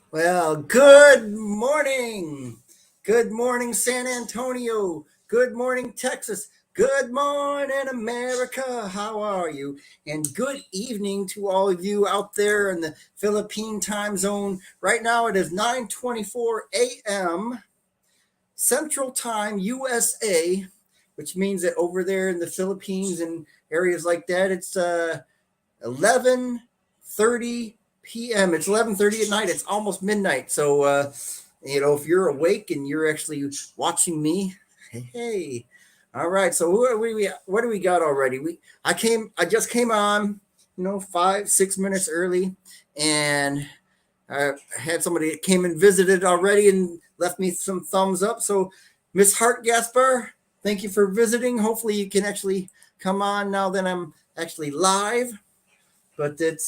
Well, good morning. Good morning, San Antonio. Good morning, Texas. Good morning, America. How are you? And good evening to all of you out there in the Philippine time zone. Right now it is 9:24 a.m. Central Time USA, which means that over there in the Philippines and areas like that, it's 11:30 p.m. It's 11:30 at night. It's almost midnight. So if you're awake and you're actually watching me, hey. All right. So what do we got already? I just came on, 5, 6 minutes early, and I had somebody that came and visited already and left me some thumbs up. So Miss Hart Gaspar, thank you for visiting. Hopefully you can actually come on now that I'm actually live. But it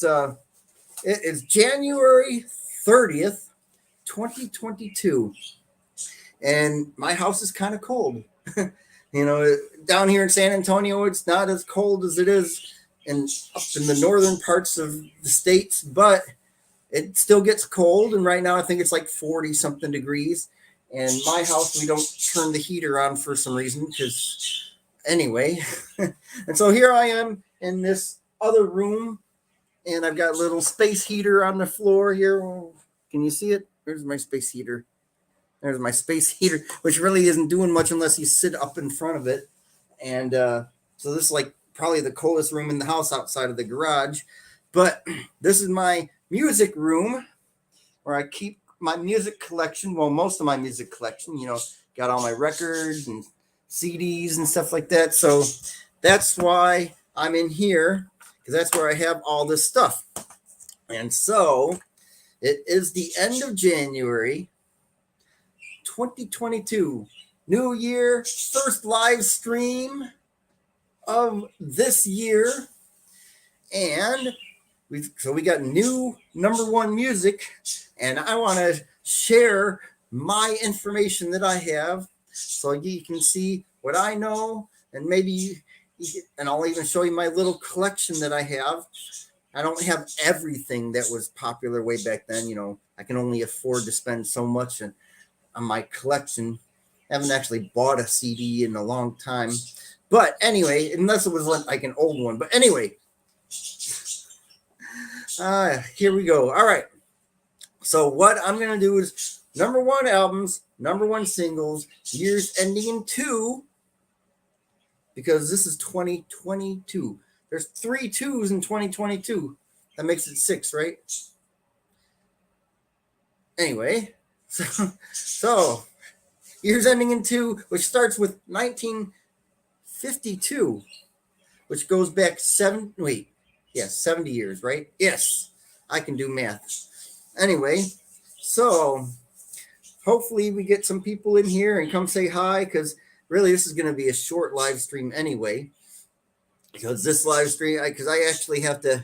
is January 30th, 2022, and my house is kind of cold. Down here in San Antonio, it's not as cold as it is up in the northern parts of the states, but it still gets cold. And right now, I think it's like 40 something degrees. And my house, we don't turn the heater on for some reason, because anyway. And so here I am in this other room, and I've got a little space heater on the floor here. Can you see it? There's my space heater. There's my space heater, which really isn't doing much unless you sit up in front of it. And so this is like probably the coldest room in the house outside of the garage. But this is my music room where I keep my music collection. Well, most of my music collection, got all my records and CDs and stuff like that. So that's why I'm in here, because that's where I have all this stuff. And so it is the end of January 2022. New year, first live stream of this year. And we got new number one music, and I want to share my information that I have so you can see what I know, and maybe and I'll even show you my little collection that I have. I don't have everything that was popular way back then. I can only afford to spend so much on my collection. I haven't actually bought a CD in a long time. But anyway, unless it was like an old one. But anyway, here we go. All right. So what I'm going to do is number one albums, number one singles, years ending in 2, because this is 2022. There's 3 2s in 2022. That makes it 6, right? Anyway, so years ending in 2, which starts with 1952, which goes back 70 years, right? Yes, I can do math. Anyway, so hopefully we get some people in here and come say hi, because really this is going to be a short live stream anyway. Because this live stream, because I actually have to,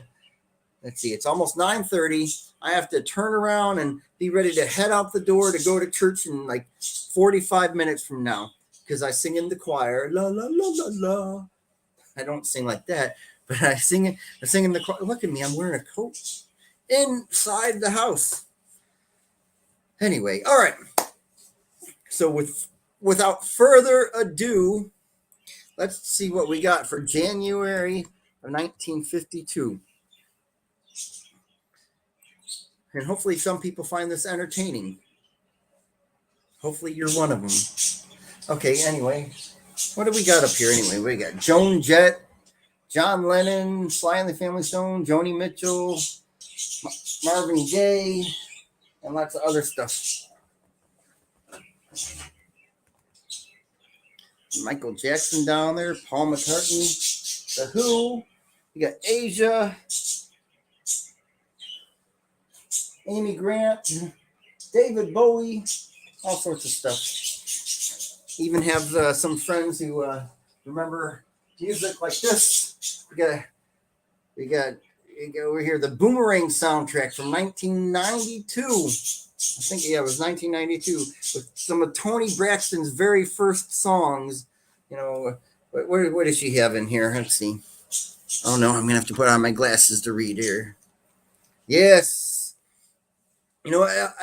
let's see, it's almost 9:30. I have to turn around and be ready to head out the door to go to church in like 45 minutes from now, because I sing in the choir. La, la, la, la, la. I don't sing like that, but I sing in the choir. Look at me, I'm wearing a coat inside the house. Anyway, all right. So without further ado, let's see what we got for January of 1952. And hopefully some people find this entertaining. Hopefully you're one of them. Okay, anyway, what do we got up here anyway? We got Joan Jett, John Lennon, Sly and the Family Stone, Joni Mitchell, Marvin Gaye, and lots of other stuff. Michael Jackson down there, Paul McCartney, The Who, you got Asia, Amy Grant, David Bowie, all sorts of stuff. Even have some friends who remember music like this. We got over here the Boomerang soundtrack from 1992. I think, it was 1992, with some of Toni Braxton's very first songs. What does she have in here? Let's see. Oh no, I'm gonna have to put on my glasses to read here. Yes.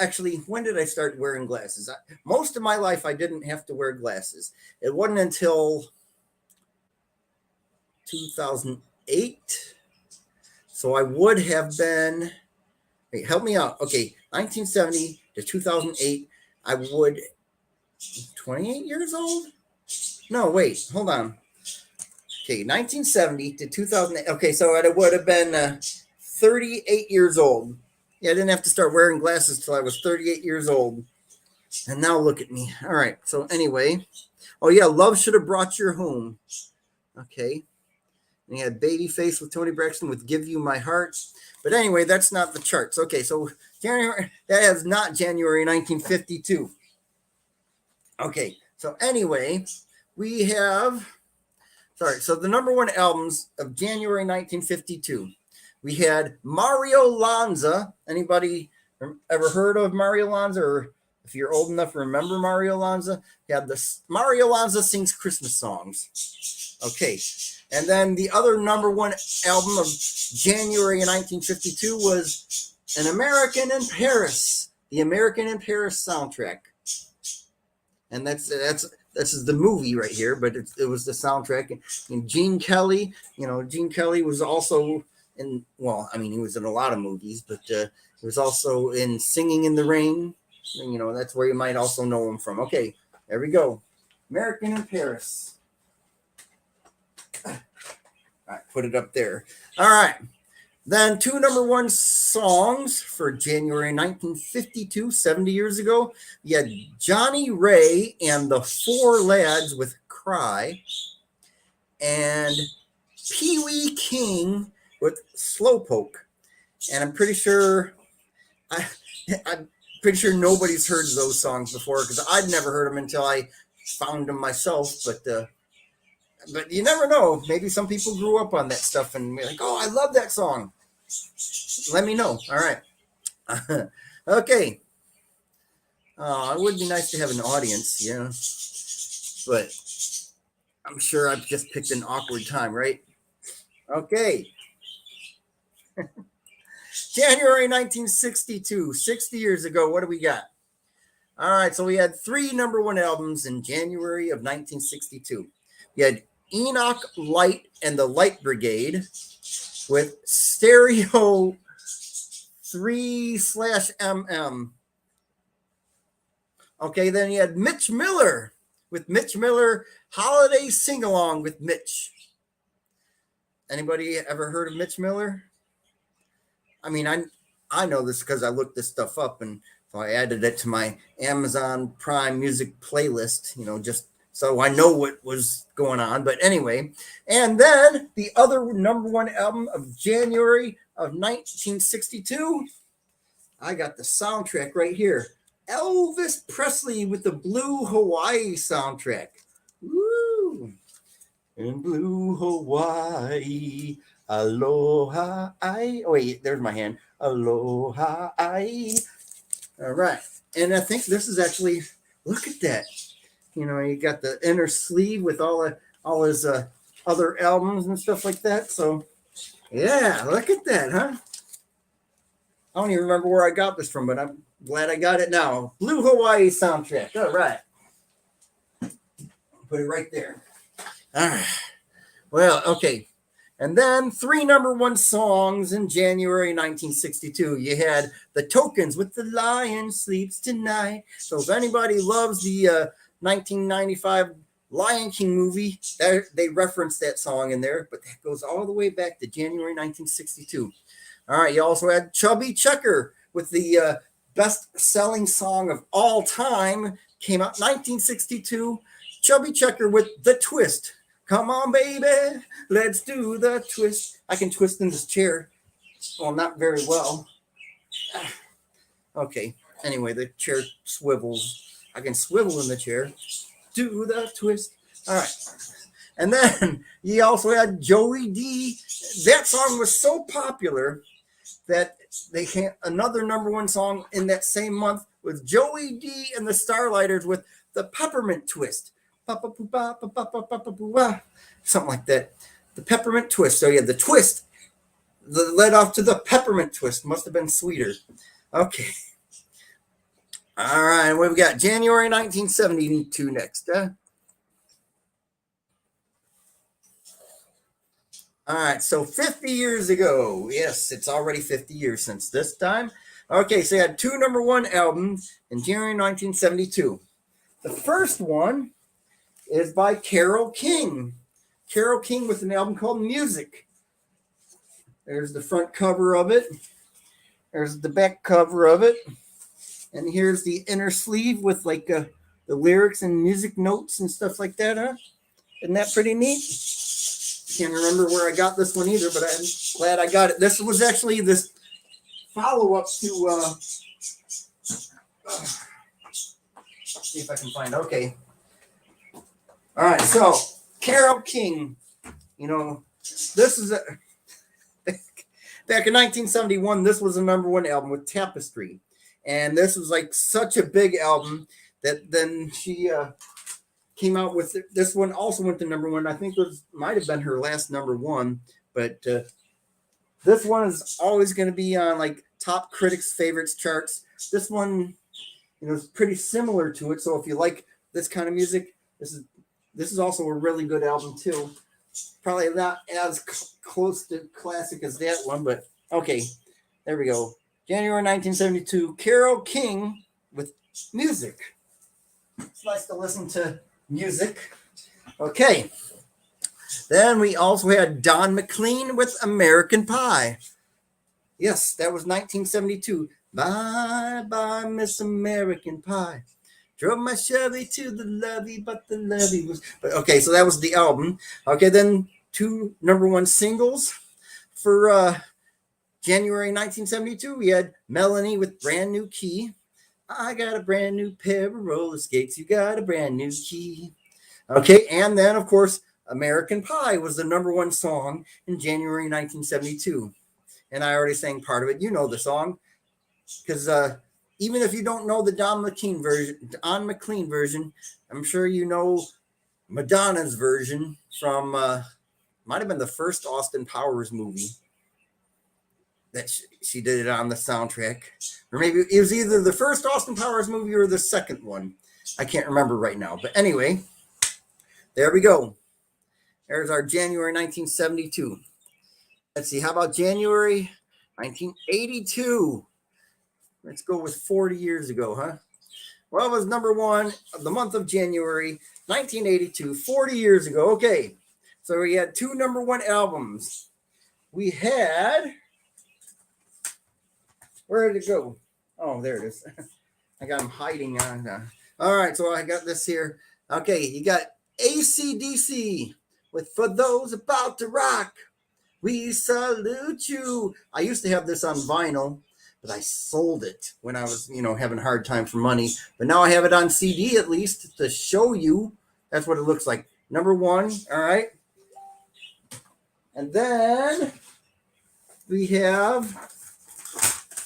Actually, when did I start wearing glasses? Most of my life, I didn't have to wear glasses. It wasn't until 2008. So I would have been, hey, help me out. Okay, 1970 to 2008, I would 28 years old? No, wait, hold on. Okay, 1970 to 2008. Okay, so I would have been 38 years old. Yeah, I didn't have to start wearing glasses till I was 38 years old. And now look at me. All right, so anyway. Oh, yeah, Love Should Have Brought You Home. Okay. And you had Babyface with Tony Braxton with Give You My Heart. But anyway, that's not the charts. Okay, so January, that is not January 1952. Okay, so anyway, we have, so the number one albums of January 1952. We had Mario Lanza. Anybody ever heard of Mario Lanza? Or if you're old enough to remember Mario Lanza, you had this Mario Lanza Sings Christmas Songs. Okay. And then the other number one album of January 1952 was An American in Paris, the American in Paris soundtrack. And this is the movie right here, but it was the soundtrack. And Gene Kelly, Gene Kelly was also in, well, I mean, he was in a lot of movies, but he was also in Singing in the Rain. And, that's where you might also know him from. Okay, there we go. American in Paris. All right, put it up there. All right. Then two number one songs for January 1952, 70 years ago. You had Johnny Ray and the Four Lads with Cry, and Pee Wee King with Slowpoke. And I'm pretty sure nobody's heard those songs before, because I'd never heard them until I found them myself. But you never know. Maybe some people grew up on that stuff and be like, oh, I love that song. Let me know. All right. Okay. It would be nice to have an audience, but I'm sure I've just picked an awkward time, right? Okay. January 1962, 60 years ago. What do we got? All right. So we had three number one albums in January of 1962. We had Enoch Light and the Light Brigade with Stereo 3/MM. Okay, then you had Mitch Miller with Mitch Miller Holiday Sing Along with Mitch. Anybody ever heard of Mitch Miller? I mean, I know this because I looked this stuff up, and so I added it to my Amazon Prime Music playlist, just so I know what was going on. But anyway, and then the other number one album of January of 1962, I got the soundtrack right here. Elvis Presley with the Blue Hawaii soundtrack. Woo! In Blue Hawaii, aloha. Oh, wait, there's my hand. Aloha. All right. And I think this is actually, look at that. You got the inner sleeve with all his other albums and stuff like that. So, yeah, look at that, huh? I don't even remember where I got this from, but I'm glad I got it now. Blue Hawaii soundtrack. All right. Put it right there. All right. Well, okay. And then three number one songs in January 1962. You had The Tokens with The Lion Sleeps Tonight. So if anybody loves the 1995 Lion King movie, they referenced that song in there, but that goes all the way back to January 1962. All right, you also had Chubby Checker with the best-selling song of all time, came out 1962. Chubby Checker with The Twist. Come on, baby, let's do the twist. I can twist in this chair. Well, not very well. Okay, anyway, the chair swivels. I can swivel in the chair. Do the twist. All right. And then you also had Joey D. That song was so popular that they had another number one song in that same month with Joey D and the Starlighters with the Peppermint Twist. Something like that. The Peppermint Twist. So you had the twist that led off to the Peppermint Twist. Must have been sweeter. Okay. All right, what we got? January 1972 next. All right, so 50 years ago. Yes, it's already 50 years since this time. Okay, so you had two number one albums in January 1972. The first one is by Carole King. Carole King with an album called Music. There's the front cover of it. There's the back cover of it. And here's the inner sleeve with like the lyrics and music notes and stuff like that, huh? Isn't that pretty neat? Can't remember where I got this one either, but I'm glad I got it. This was actually this follow-up to see if I can find. Okay. All right, so Carole King, you know, this is back in 1971, this was a number one album with Tapestry. And this was like such a big album that then she came out with it. This one also went to number one. I think it might have been her last number one, but this one is always going to be on like top critics' favorites charts. This one, you know, is pretty similar to it. So if you like this kind of music, this is also a really good album too. Probably not as close to classic as that one, but okay, there we go. January 1972, Carole King with Music. It's nice to listen to music. Okay. Then we also had Don McLean with American Pie. Yes, that was 1972. Bye, bye, Miss American Pie. Drove my Chevy to the levee, but the levee was... But okay, so that was the album. Okay, then two number one singles for... January 1972, we had Melanie with Brand New Key. I got a brand new pair of roller skates. You got a brand new key. Okay, and then, of course, American Pie was the number one song in January 1972. And I already sang part of it. You know the song. Because even if you don't know the Don McLean version, I'm sure you know Madonna's version from, might have been the first Austin Powers movie. That she did it on the soundtrack, or maybe it was either the first Austin Powers movie or the second one. I can't remember right now, but anyway, there we go. There's our January 1972. Let's see, how about January 1982? Let's go with 40 years ago, huh? Well, it was number one of the month of January 1982, 40 years ago. Okay, so we had two number one albums. We had... Where did it go? Oh, there it is. I got them hiding on. All right, so I got this here. Okay, you got AC/DC with For Those About to Rock. We salute you. I used to have this on vinyl, but I sold it when I was, having a hard time for money. But now I have it on CD at least to show you. That's what it looks like. Number one, all right. And then we have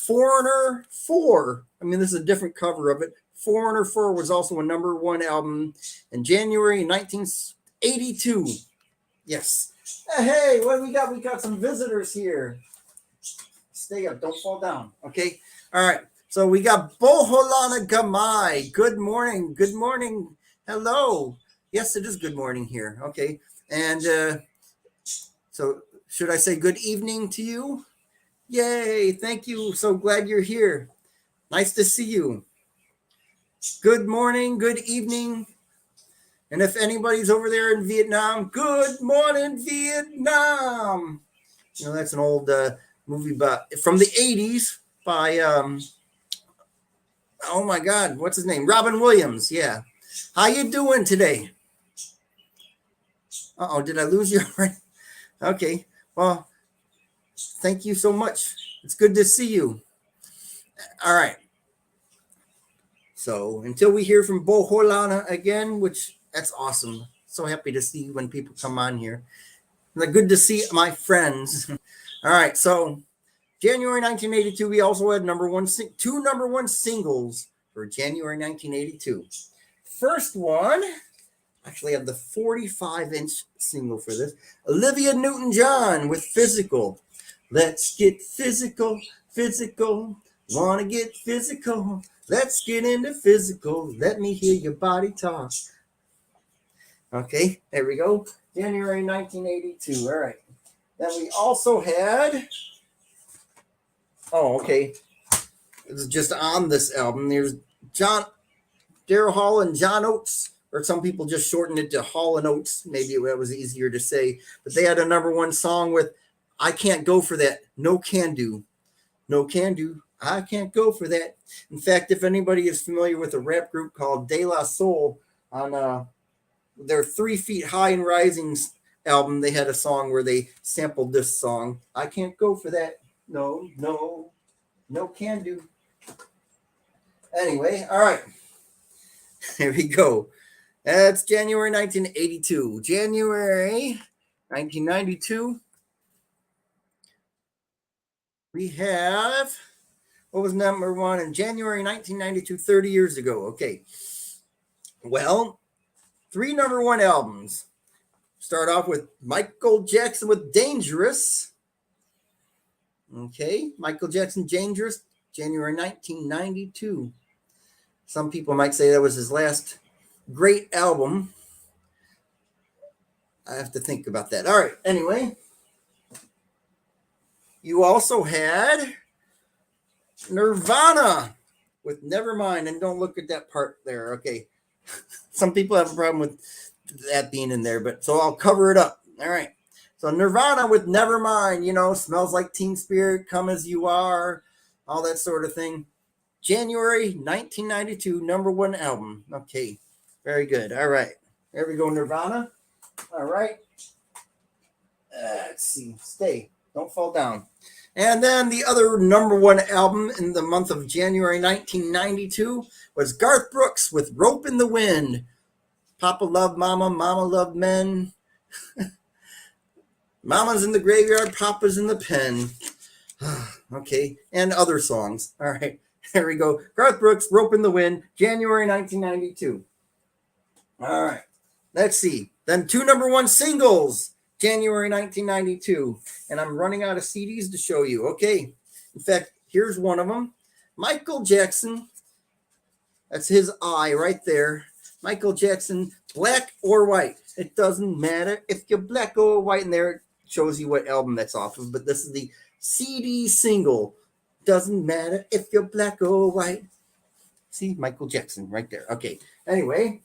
Foreigner 4. I mean, this is a different cover of it. Foreigner 4 was also a number one album in January 1982. Yes. Hey, what do we got? We got some visitors here. Stay up. Don't fall down. Okay. All right. So we got Boholana Gamai. Good morning. Good morning. Hello. Yes, it is good morning here. Okay. And so should I say good evening to you? Yay, thank you. So glad you're here. Nice to see you. Good morning, good evening. And if anybody's over there in Vietnam, good morning, Vietnam. That's an old movie from the 80s by, oh my God, what's his name? Robin Williams, yeah. How you doing today? Uh-oh, did I lose you? Okay, well, thank you so much. It's good to see you. All right. So until we hear from Boholana again, which that's awesome. So happy to see when people come on here. Good to see my friends. All right. So January 1982, we also had two number one singles for January 1982. First one, actually have the 45-inch single for this. Olivia Newton-John with Physical. Let's get physical, physical. Wanna get physical, Let's get into physical. Let me hear your body talk. Okay, there we go. January 1982. All right. Then we also had. Oh, okay. It's just on this album. There's Daryl Hall and John Oates, or some people just shortened it to Hall and Oates. Maybe that was easier to say. But they had a number one song with I Can't Go For That. No Can Do. No Can Do. I Can't Go For That. In fact, if anybody is familiar with a rap group called De La Soul, on their 3 Feet High and Rising album, they had a song where they sampled this song. I can't go for that. No, no, no can do. Anyway, all right. Here we go. That's January 1982. January 1992. We have, what was number one in January 1992, 30 years ago? Okay. Well, 3 number one albums. Start off with Michael Jackson with Dangerous. Okay, Michael Jackson, Dangerous, January 1992. Some people might say that was his last great album. I have to think about that. All right, anyway. You also had Nirvana with Nevermind, and don't look at that part there. Okay, some people have a problem with that being in there, but so I'll cover it up. All right. So Nirvana with Nevermind, Smells Like Teen Spirit, Come As You Are, all that sort of thing. January 1992, number one album. Okay, very good. All right. There we go, Nirvana. All right. Let's see. Stay. Don't fall down. And then the other number one album in the month of January 1992 was Garth Brooks with Rope in the Wind. Papa loved Mama, Mama loved men. Mama's in the graveyard, Papa's in the pen. Okay, and other songs. All right, there we go. Garth Brooks, Rope in the Wind, January 1992. All right, let's see. Then 2 number one singles, January 1992. And I'm running out of CDs to show you. Okay, in fact, here's one of them. Michael Jackson. That's his eye right there. Michael Jackson, Black or White. It doesn't matter if you're black or white. And there it shows you what album that's off of. But this is the CD single. Doesn't matter if you're black or white. See, Michael Jackson right there. Okay. Anyway,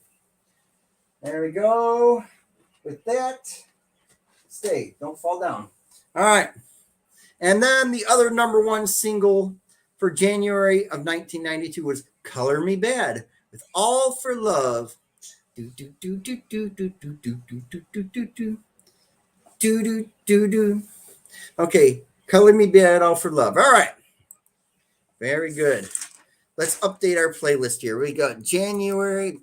there we go. With that, stay. Don't fall down. All right. And then the other number one single for January of 1992 was Color Me Bad with All for Love. Do do do do do do do do do do do do do do do do. Okay, Color Me Bad, All for Love. All right, very good. Let's update our playlist here. We got January.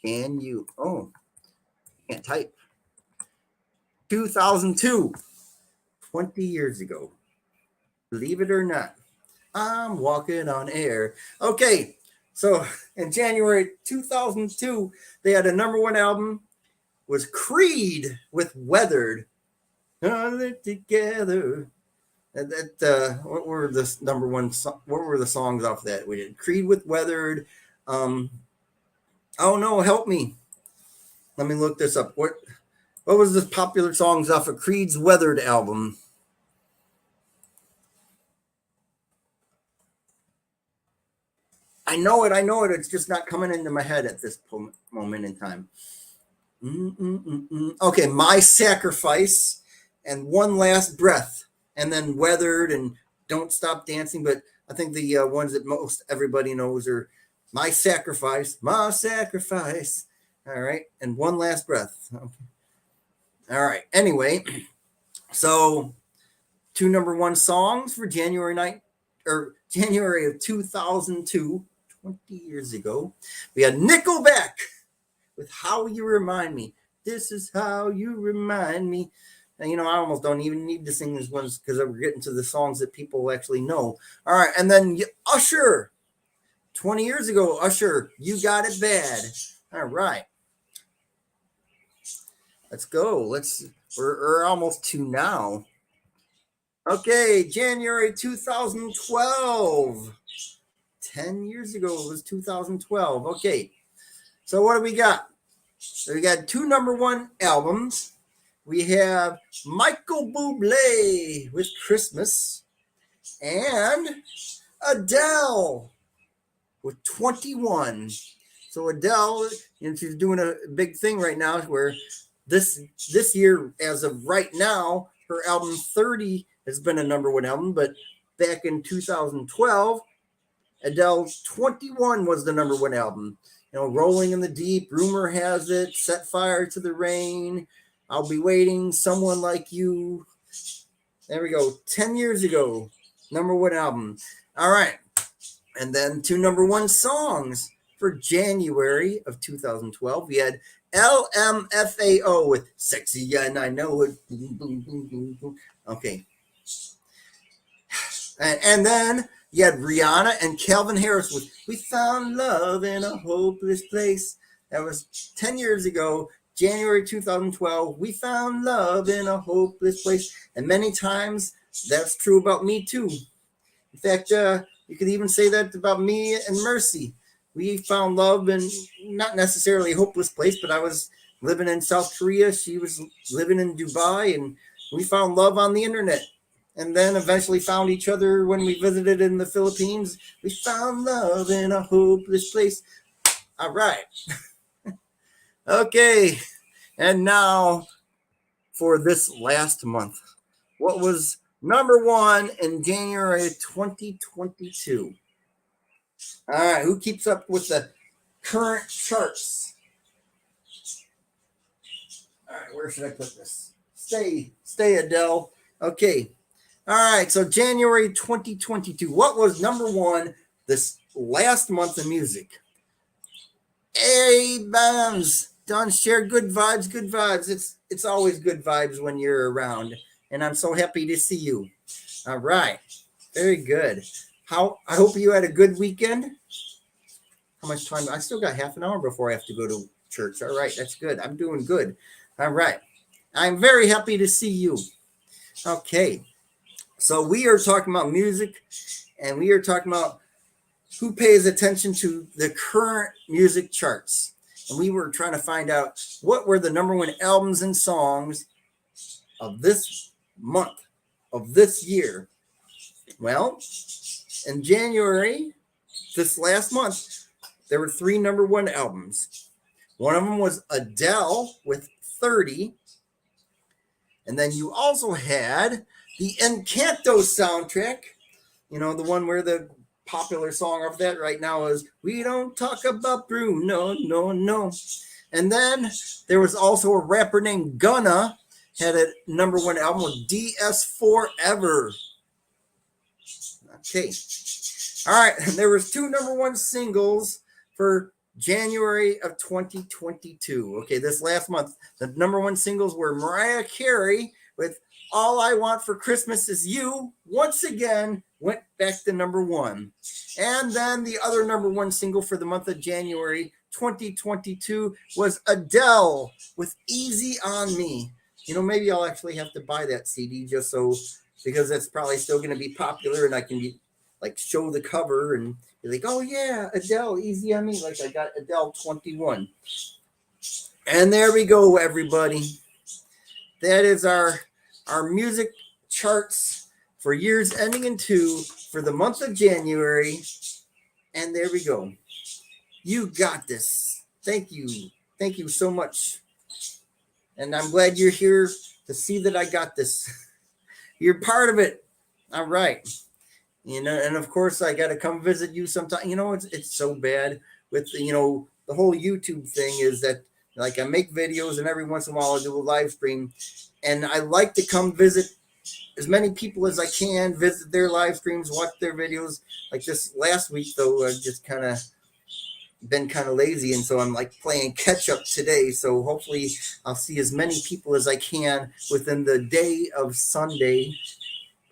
Can you? Oh, can't type. 2002, 20 years ago. Believe it or not, I'm walking on air. Okay. So in January 2002, they had a number one album, was Creed with Weathered. All it together. What were the number one? What were the songs off that we did? Creed with Weathered. Oh no, help me. Let me look this up. What was the popular songs off of Creed's Weathered album? I know it. It's just not coming into my head at this moment in time. Okay, My Sacrifice and One Last Breath, and then Weathered and Don't Stop Dancing. But I think the ones that most everybody knows are My Sacrifice. All right, and One Last Breath. Okay. All right. Anyway, so 2 number one songs for January of 2002. 20 years ago, we had Nickelback with How You Remind Me. This is how you remind me. And, I almost don't even need to sing these ones because we're getting to the songs that people actually know. All right. And then Usher, 20 years ago, Usher, You Got It Bad. All right. Let's go. We're almost to now. Okay. January 2012. 10 years ago. It was 2012. Okay. So what do we got? So we got 2 number 1 albums. We have Michael Bublé with Christmas and Adele with 21. So Adele, she's doing a big thing right now where this year, as of right now, her album 30 has been a number 1 album, but back in 2012, Adele's 21 was the number 1 album. Rolling in the Deep, Rumor Has It, Set Fire to the Rain, I'll Be Waiting, Someone Like You. There we go. 10 years ago, number 1 album. All right. And then 2 number 1 songs for January of 2012. We had LMFAO with Sexy and I Know It. Boom, boom, boom, boom, boom. Okay. And then you had Rihanna and Calvin Harris with We Found Love in a Hopeless Place. That was 10 years ago, January 2012. We found love in a hopeless place. And many times that's true about me too. In fact, you could even say that about me and Mercy. We found love in not necessarily a hopeless place, but I was living in South Korea. She was living in Dubai, and we found love on the internet. And then eventually found each other when we visited in the Philippines. We found love in a hopeless place. All right. Okay. And now for this last month. What was number 1 in January 2022? All right. Who keeps up with the current charts? All right. Where should I put this? Stay, Adele. Okay. All right, so January 2022. What was number 1 this last month of music? Hey, Bams, Don, share good vibes, good vibes. It's always good vibes when you're around, and I'm so happy to see you. All right, very good. I hope you had a good weekend. How much time? I still got half an hour before I have to go to church. All right, that's good. I'm doing good. All right, I'm very happy to see you. Okay. So we are talking about music, and we are talking about who pays attention to the current music charts. And we were trying to find out what were the number 1 albums and songs of this month, of this year. Well, in January, this last month, there were 3 number 1 albums. One of them was Adele with 30. And then you also had the Encanto soundtrack, the one where the popular song of that right now is We Don't Talk About Bruno, no. And then there was also a rapper named Gunna, had a number 1 album with DS Forever. Okay. All right. There was 2 number 1 singles for January of 2022. Okay, this last month, the number 1 singles were Mariah Carey with All I Want for Christmas Is You, once again, went back to number 1. And then the other number 1 single for the month of January 2022 was Adele with Easy on Me. Maybe I'll actually have to buy that CD just so, because it's probably still going to be popular and I can show the cover and be like, oh yeah, Adele, Easy on Me. Like I got Adele 21. And there we go, everybody. That is our music charts for years ending in 2 for the month of January. And there we go. You got this. Thank you. Thank you so much. And I'm glad you're here to see that I got this. You're part of it. All right. And of course I got to come visit you sometime. It's so bad with, the whole YouTube thing is that I make videos and every once in a while I do a live stream. And I like to come visit as many people as I can, visit their live streams, watch their videos. Like this last week, though, I've just been kind of lazy. And so I'm playing catch up today. So hopefully I'll see as many people as I can within the day of Sunday.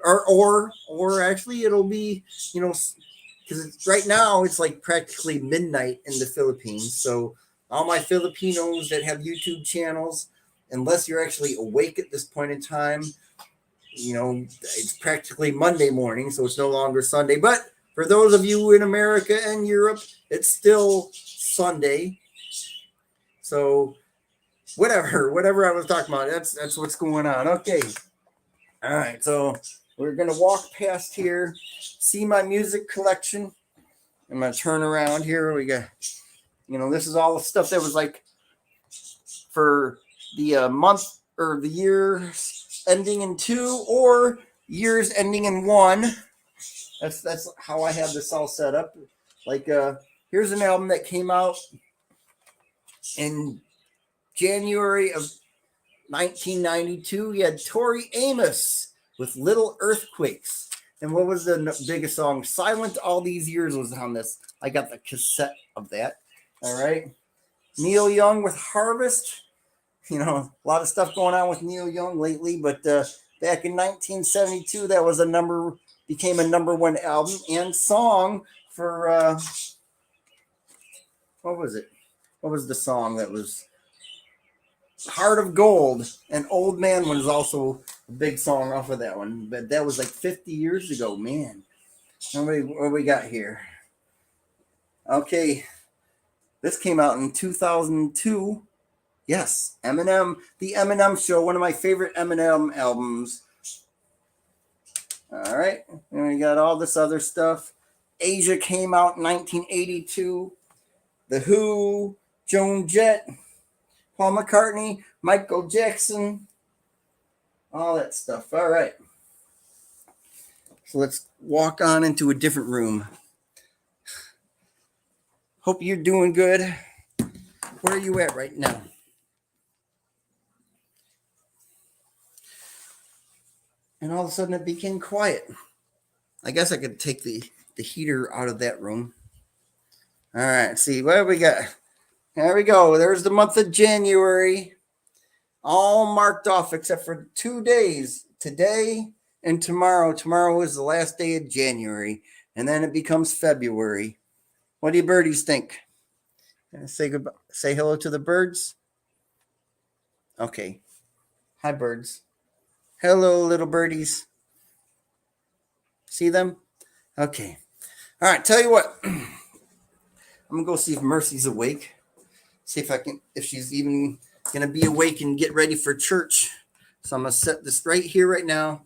Or actually it'll be, because right now it's practically midnight in the Philippines. So all my Filipinos that have YouTube channels, unless you're actually awake at this point in time, it's practically Monday morning, so it's no longer Sunday. But For those of you in America and Europe, it's still Sunday. So whatever I was talking about, that's what's going on. Okay. All right. So we're gonna walk past here, see my music collection. I'm gonna turn around here. We got, this is all the stuff that was like for the month or the year ending in 2 or years ending in 1. That's how I have this all set up. Like here's an album that came out in January of 1992. You had Tori Amos with Little Earthquakes. And what was the biggest song? Silent All These Years was on this. I got the cassette of that. All right. Neil Young with Harvest. A lot of stuff going on with Neil Young lately, but back in 1972, that was became a number 1 album and song for, what was it? What was the song that was Heart of Gold? And Old Man was also a big song off of that one, but that was like 50 years ago, man. What we got here? Okay, this came out in 2002. Yes, Eminem, The Eminem Show, one of my favorite Eminem albums. All right, and we got all this other stuff. Asia came out in 1982. The Who, Joan Jett, Paul McCartney, Michael Jackson, all that stuff. All right. So let's walk on into a different room. Hope you're doing good. Where are you at right now? And all of a sudden it became quiet. I guess I could take the heater out of that room. All right, see what we got. There we go. There's the month of January, all marked off except for 2 days, today and tomorrow. Tomorrow is the last day of January, and then it becomes February. What do you birdies think? Say goodbye. Say hello to the birds. Okay. Hi, birds. Hello, little birdies. See them? Okay. All right. Tell you what. I'm gonna go see if Mercy's awake. See if she's even gonna be awake and get ready for church. So I'm gonna set this right here, right now.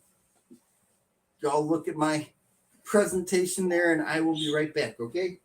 Y'all look at my presentation there, and I will be right back. Okay.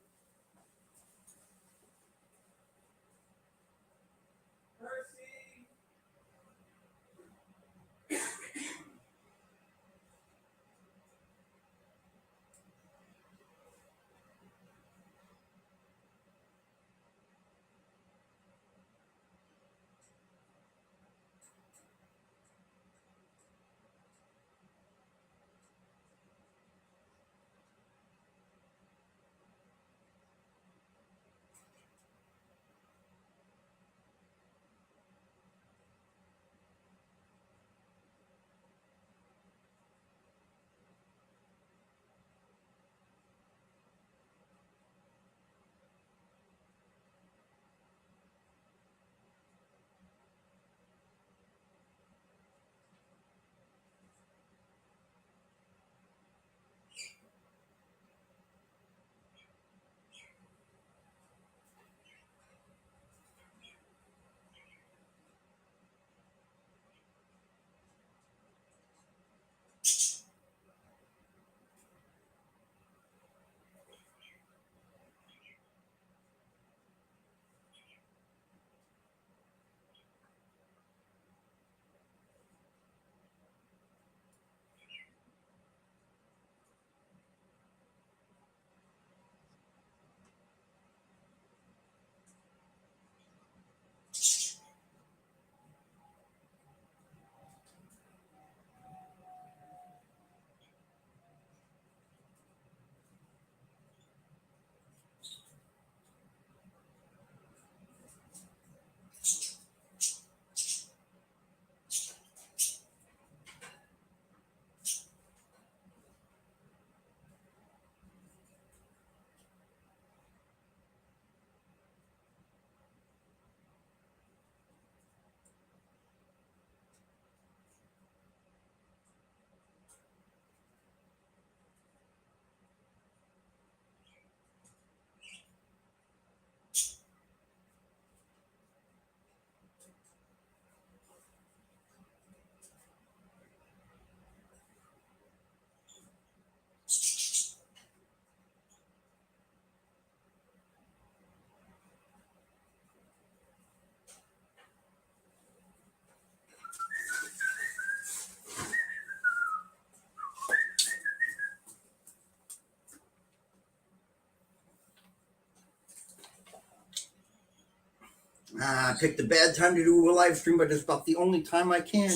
I picked a bad time to do a live stream, but it's about the only time I can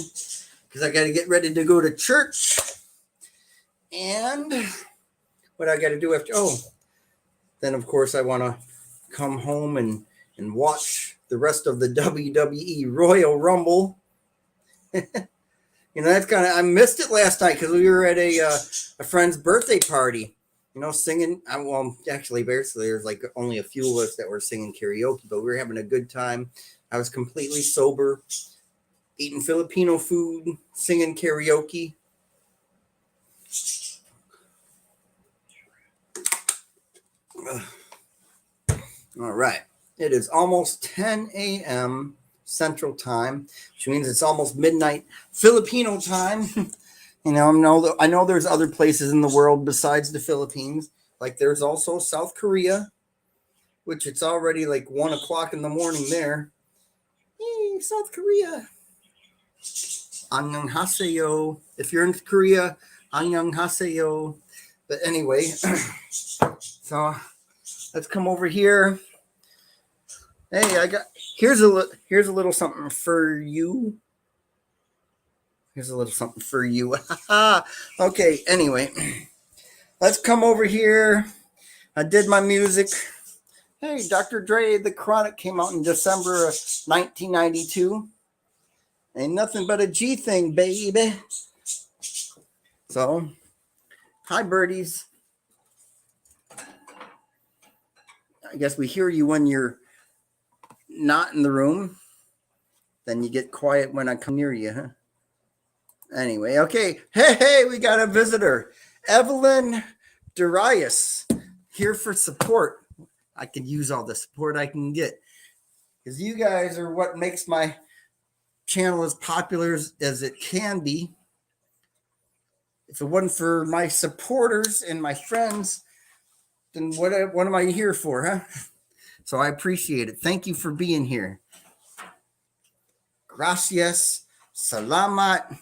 because I got to get ready to go to church. And what I got to do after, then of course I want to come home and watch the rest of the WWE Royal Rumble. That's kind of, I missed it last night because we were at a friend's birthday party, singing. Well, actually, basically, there's like only a few of us that were singing karaoke, but we were having a good time. I was completely sober, eating Filipino food, singing karaoke. All right. It is almost 10 a.m. Central Time, which means it's almost midnight Filipino time. I know there's other places in the world besides the Philippines. Like there's also South Korea, which it's already like 1 o'clock in the morning there. Hey, South Korea. Annyeonghaseyo. If you're in Korea, annyeonghaseyo. But anyway, so let's come over here. Hey, here's a little something for you. Here's a little something for you. Okay, anyway, let's come over here. I did my music. Hey, Dr. Dre, The Chronic came out in December of 1992. Ain't nothing but a G thing, baby. So, hi, birdies. I guess we hear you when you're not in the room. Then you get quiet when I come near you, huh? Anyway, okay. Hey, we got a visitor. Evelyn Darius here for support. I can use all the support I can get because you guys are what makes my channel as popular as it can be. If it wasn't for my supporters and my friends, then what am I here for, huh? So I appreciate it. Thank you for being here. Gracias. Salamat.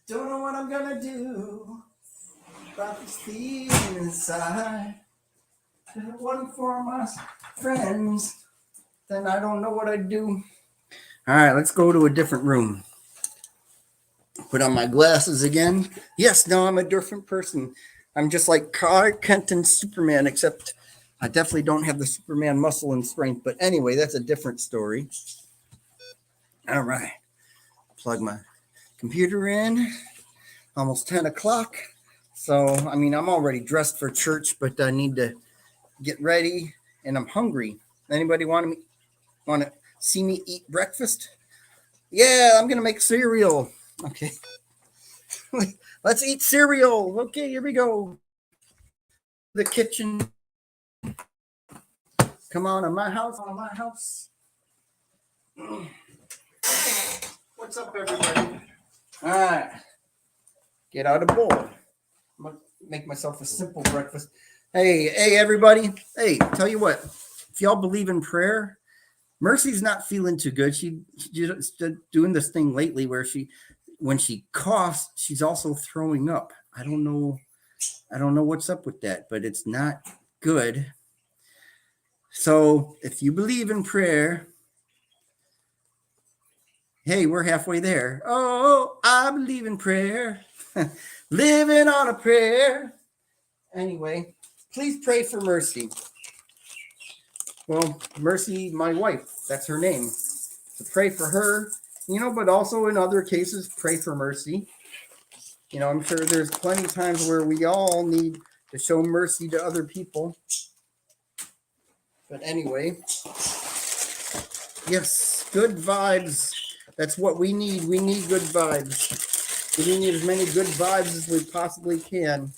Don't know what I'm gonna do about this feeling inside. If it wasn't for my friends, then I don't know what I'd do. All right, let's go to a different room. Put on my glasses again. Yes, now I'm a different person. I'm just like Clark Kent and Superman, except I definitely don't have the Superman muscle and strength. But anyway, that's a different story. All right. Plug my computer in. Almost 10 o'clock. So, I'm already dressed for church, but I need to get ready, and I'm hungry. Anybody want to see me eat breakfast? Yeah, I'm going to make cereal. Okay. Let's eat cereal. Okay, here we go. The kitchen. Come on my house. What's up, everybody? All right. Get out a bowl. I'm going to make myself a simple breakfast. Hey, everybody. Hey, tell you what. If y'all believe in prayer, Mercy's not feeling too good. She's just doing this thing lately where when she coughs, she's also throwing up. I don't know what's up with that, but it's not good. So if you believe in prayer, hey, we're halfway there. Oh, I believe in prayer. Living on a prayer. Anyway, please pray for Mercy. Well, Mercy, my wife, that's her name. So pray for her, but also in other cases, pray for Mercy. I'm sure there's plenty of times where we all need to show mercy to other people. But anyway, yes, good vibes. That's what we need. We need good vibes. We need as many good vibes as we possibly can.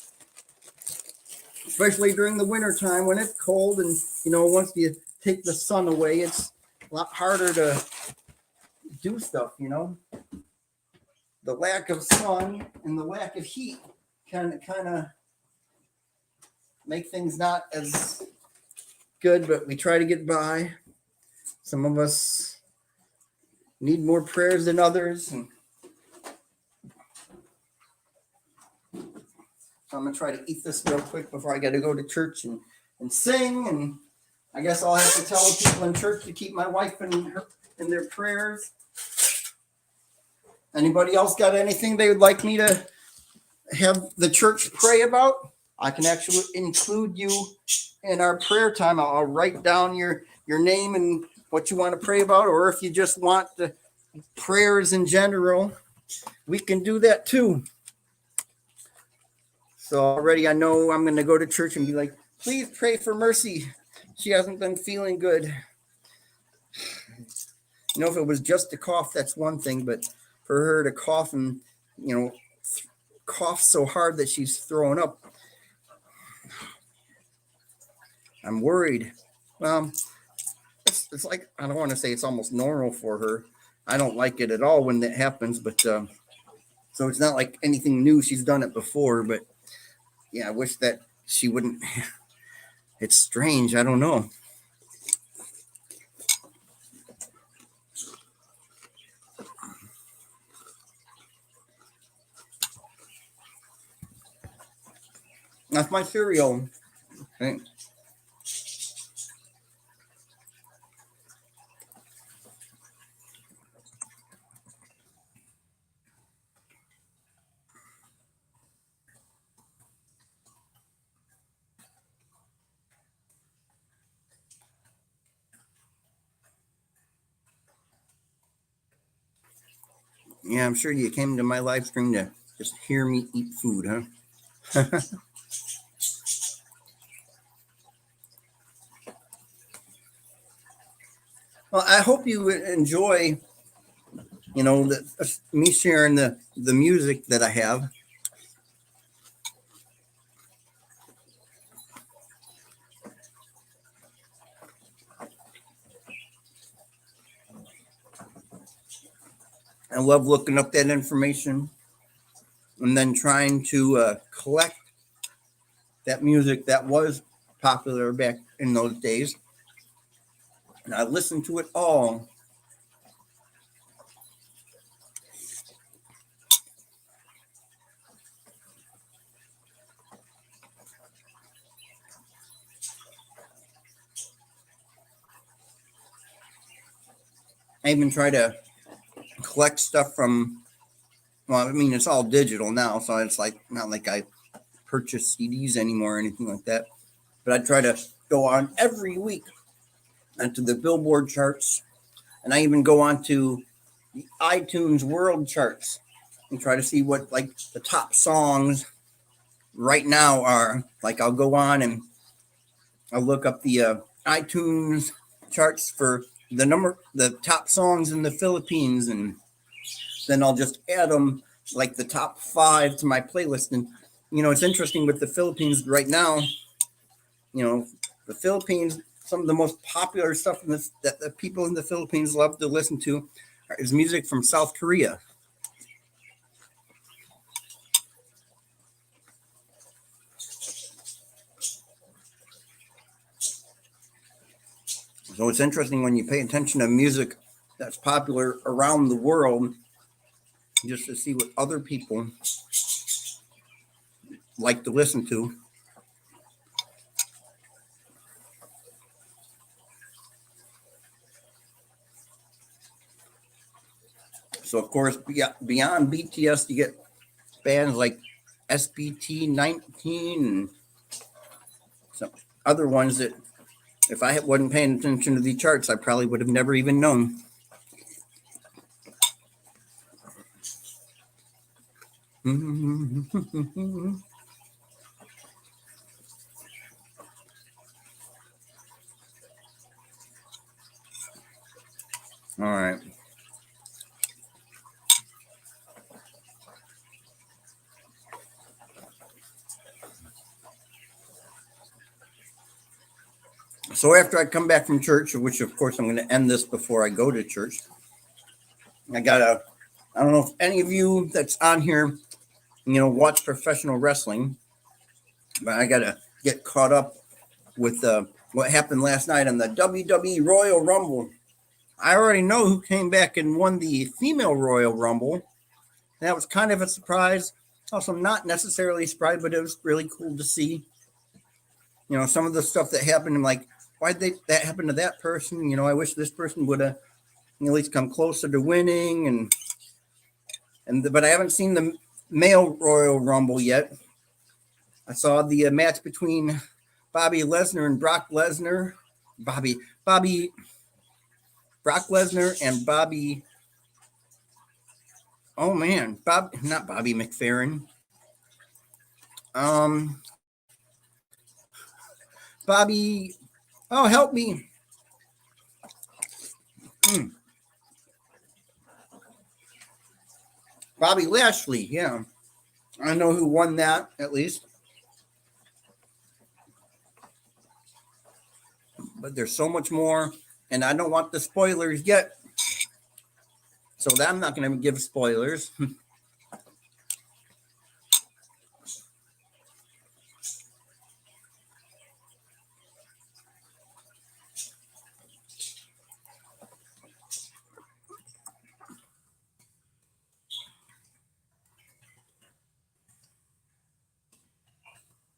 Especially during the winter time when it's cold and, once you take the sun away, it's a lot harder to do stuff, The lack of sun and the lack of heat kind of make things not as good, but we try to get by. Some of us need more prayers than others. And So I'm going to try to eat this real quick before I got to go to church and sing. And I guess I'll have to tell the people in church to keep my wife in their prayers. Anybody else got anything they would like me to have the church pray about? I can actually include you in our prayer time. I'll write down your name and what you want to pray about, or if you just want the prayers in general, we can do that too. So already I know I'm going to go to church and be like, please pray for Mercy. She hasn't been feeling good. You know, if it was just a cough, that's one thing, but for her to cough and, cough so hard that she's throwing up, I'm worried. It's like, I don't want to say it's almost normal for her. I don't like it at all when that happens, but so it's not like anything new. She's done it before, but yeah, I wish that she wouldn't. It's strange. I don't know. That's my cereal. Okay. Yeah, I'm sure you came to my live stream to just hear me eat food, huh? Well, I hope you enjoy, me sharing the music that I have. I love looking up that information and then trying to collect that music that was popular back in those days. And I listened to it all. I even try to collect stuff from, it's all digital now, so it's like not like I purchase CDs anymore or anything like that. But I try to go on every week onto the Billboard charts, and I even go on to the iTunes World charts and try to see what like the top songs right now are. Like I'll go on and I'll look up the iTunes charts for the top songs in the Philippines, and then I'll just add them like the top 5 to my playlist. And it's interesting with the Philippines right now. The Philippines, some of the most popular stuff that the people in the Philippines love to listen to is music from South Korea. So it's interesting when you pay attention to music that's popular around the world, just to see what other people like to listen to. So, of course, beyond BTS, you get bands like SBT19 and some other ones that if I wasn't paying attention to the charts, I probably would have never even known. All right. So after I come back from church, which of course I'm going to end this before I go to church, I don't know if any of you that's on here, watch professional wrestling, but I got to get caught up with what happened last night on the WWE Royal Rumble. I already know who came back and won the female Royal Rumble. That was kind of a surprise. Also, not necessarily surprised, but it was really cool to see, some of the stuff that happened. I'm like, why'd that happen to that person? I wish this person would have at least come closer to winning. But I haven't seen the male Royal Rumble yet. I saw the match between Bobby Lesnar and Brock Lesnar. Brock Lesnar and Bobby. Oh man, not Bobby McFerrin. Bobby. Oh, help me. Bobby Lashley. Yeah, I know who won that at least. But there's so much more, and I don't want the spoilers yet. So I'm not going to give spoilers.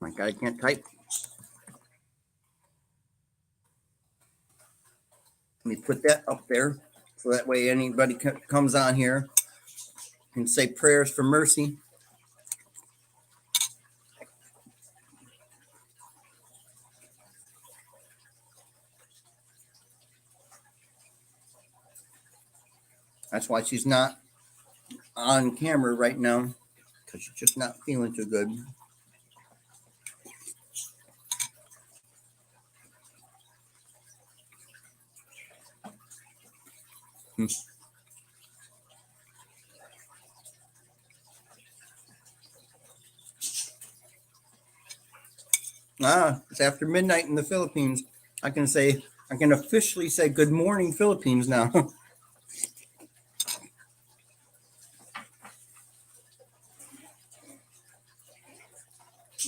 My God, I can't type. Let me put that up there so that way anybody comes on here and say prayers for mercy. That's why she's not on camera right now, because she's just not feeling too good. It's after midnight in the Philippines. I can officially say good morning, Philippines now.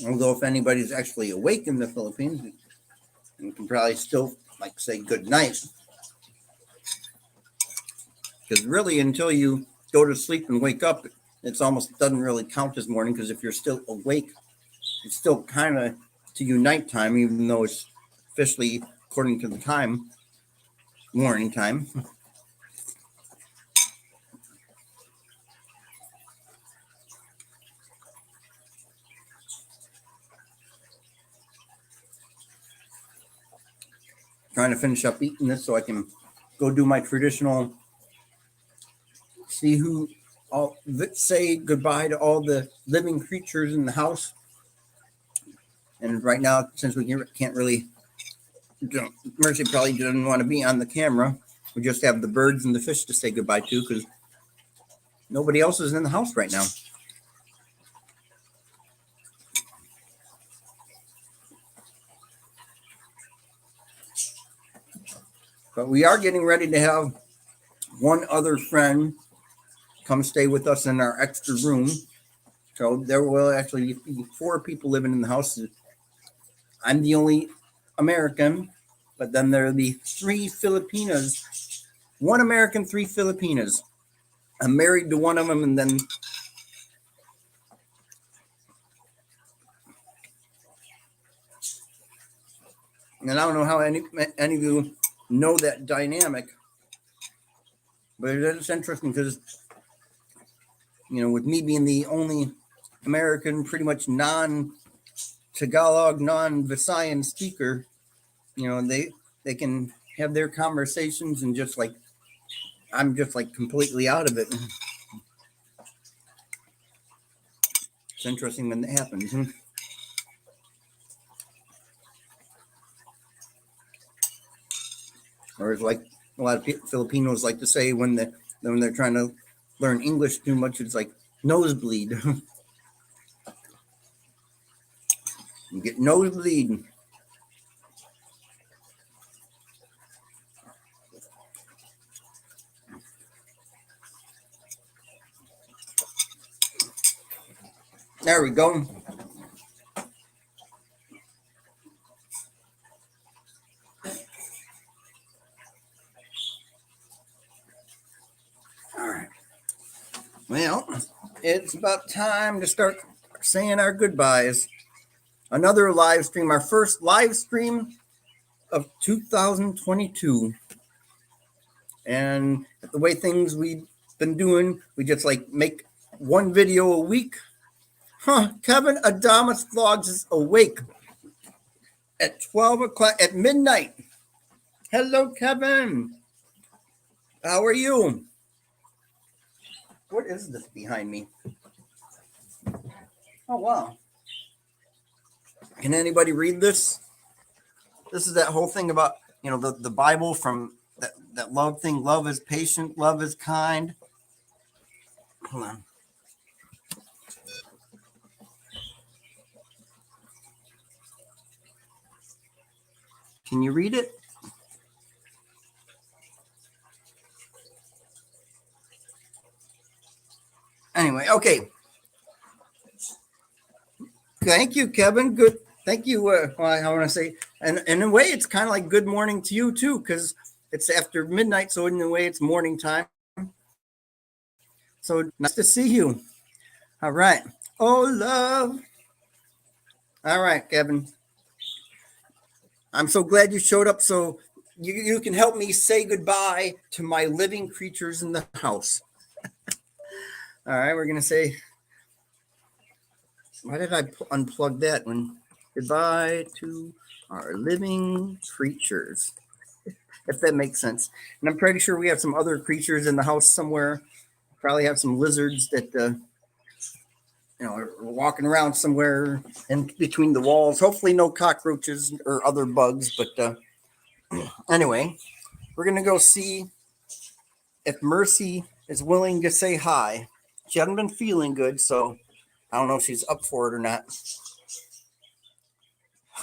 Although if anybody's actually awake in the Philippines, you can probably still say good night. Because really, until you go to sleep and wake up, it's almost doesn't really count as morning, because if you're still awake, it's still kind of to you nighttime, even though it's officially, according to the time, morning time. Trying to finish up eating this so I can go do my traditional say goodbye to all the living creatures in the house. And right now, since we can't really, Mercy probably didn't want to be on the camera. We just have the birds and the fish to say goodbye to, because nobody else is in the house right now. But we are getting ready to have one other friend come stay with us in our extra room. So there will actually be 4 people living in the house. I'm the only American, but then there will be 3 Filipinas. 1 American, 3 Filipinas. I'm married to one of them, and then I don't know how any of you know that dynamic, but it is interesting because, with me being the only American, pretty much non-Tagalog, non-Visayan speaker, they can have their conversations and just I'm just completely out of it. It's interesting when that happens. Or it's like a lot of Filipinos like to say when they're trying to learn English too much, it's like nosebleed. You get nosebleed. There we go. All right. Well, it's about time to start saying our goodbyes. Another live stream, our first live stream of 2022. And the way things we've been doing, we just like make one video a week. Kevin Adamas Vlogs is awake at 12 o'clock at midnight. Hello, Kevin. How are you? What is this behind me? Oh, wow. Can anybody read this? This is that whole thing about, the Bible from that love thing. Love is patient. Love is kind. Hold on. Can you read it? Anyway, okay. Thank you, Kevin. Good. Thank you. I want to say, and in a way, it's kind of like good morning to you too, because it's after midnight. So in a way, it's morning time. So nice to see you. All right. Oh, love. All right, Kevin. I'm so glad you showed up. So you can help me say goodbye to my living creatures in the house. All right, we're gonna say. Why did I unplug that one? Goodbye to our living creatures, if that makes sense. And I'm pretty sure we have some other creatures in the house somewhere. Probably have some lizards that, are walking around somewhere in between the walls. Hopefully no cockroaches or other bugs. But anyway, we're going to go see if Mercy is willing to say hi. She hasn't been feeling good, so I don't know if she's up for it or not.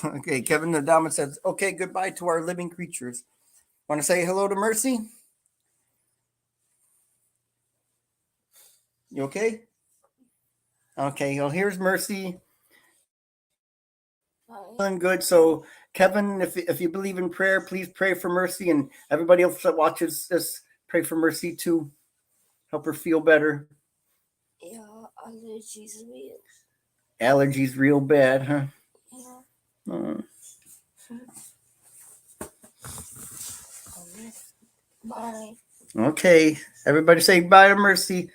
Okay, Kevin Adama says, okay, goodbye to our living creatures. Want to say hello to Mercy? You okay? Okay, well, here's Mercy. Feeling good. So, Kevin, if you believe in prayer, please pray for Mercy. And everybody else that watches this, pray for Mercy too. Help her feel better. Yeah, allergies real. Allergies real bad, huh? Yeah. Bye. Okay, everybody say bye to Mercy.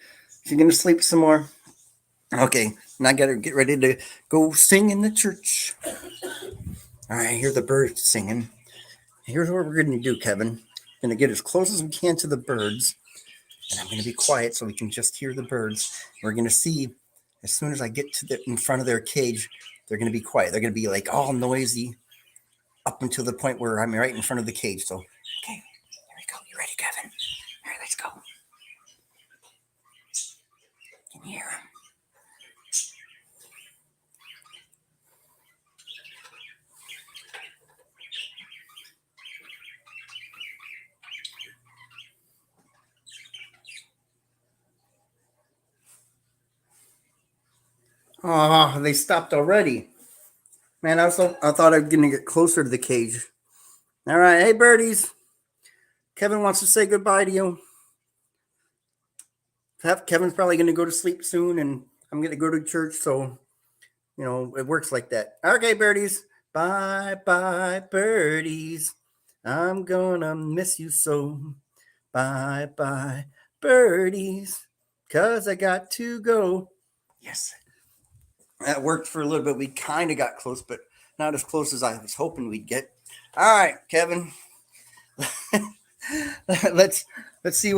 She's going to sleep some more. Okay, now I got to get ready to go sing in the church. All right, hear the birds singing. Here's what we're going to do, Kevin. Going to get as close as we can to the birds. And I'm going to be quiet so we can just hear the birds. We're going to see as soon as I get to in front of their cage, they're going to be quiet. They're going to be like all noisy up until the point where I'm right in front of the cage. So, okay, here we go. You ready, Kevin? All right, let's go. You can hear them. Oh, they stopped already. Man, I thought I was going to get closer to the cage. All right. Hey, birdies. Kevin wants to say goodbye to you. Kevin's probably going to go to sleep soon, and I'm going to go to church. So, it works like that. Okay, birdies. Bye, bye, birdies. I'm going to miss you so. Bye, bye, birdies. 'Cause I got to go. Yes. That worked for a little bit. We kind of got close, but not as close as I was hoping we'd get. All right, Kevin. let's see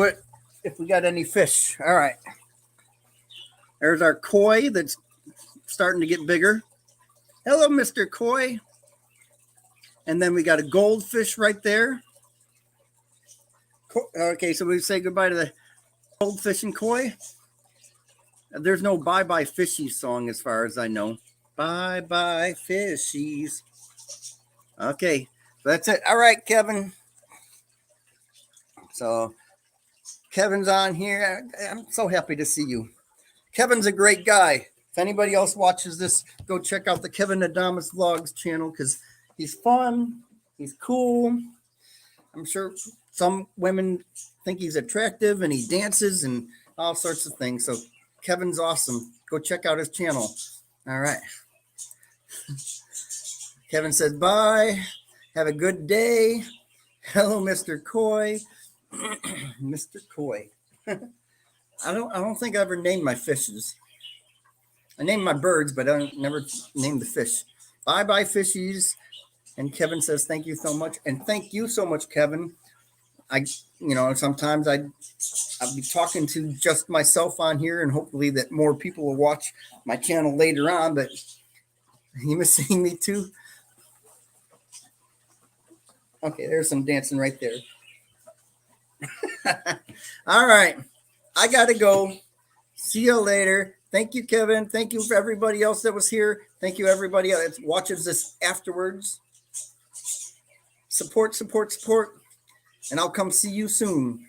if we got any fish. All right. There's our koi that's starting to get bigger. Hello, Mr. Koi. And then we got a goldfish right there. Okay, so we say goodbye to the goldfish and koi. There's no bye-bye fishies song as far as I know. Bye-bye fishies. Okay, so that's it. All right, Kevin. So Kevin's on here. I'm so happy to see you. Kevin's a great guy. If anybody else watches this, go check out the Kevin Adamas Vlogs channel because he's fun. He's cool. I'm sure some women think he's attractive and he dances and all sorts of things. So Kevin's awesome. Go check out his channel. All right. Kevin said, bye. Have a good day. Hello, Mr. Coy. Mr. Coy. I don't think I ever named my fishes. I named my birds, but I never named the fish. Bye bye, fishies. And Kevin says, thank you so much. And thank you so much, Kevin. Sometimes I'll be talking to just myself on here, and hopefully that more people will watch my channel later on, but you missing me too? Okay, there's some dancing right there. All right. I got to go. See you later. Thank you, Kevin. Thank you for everybody else that was here. Thank you, everybody else that watches this afterwards. Support, support, support. And I'll come see you soon.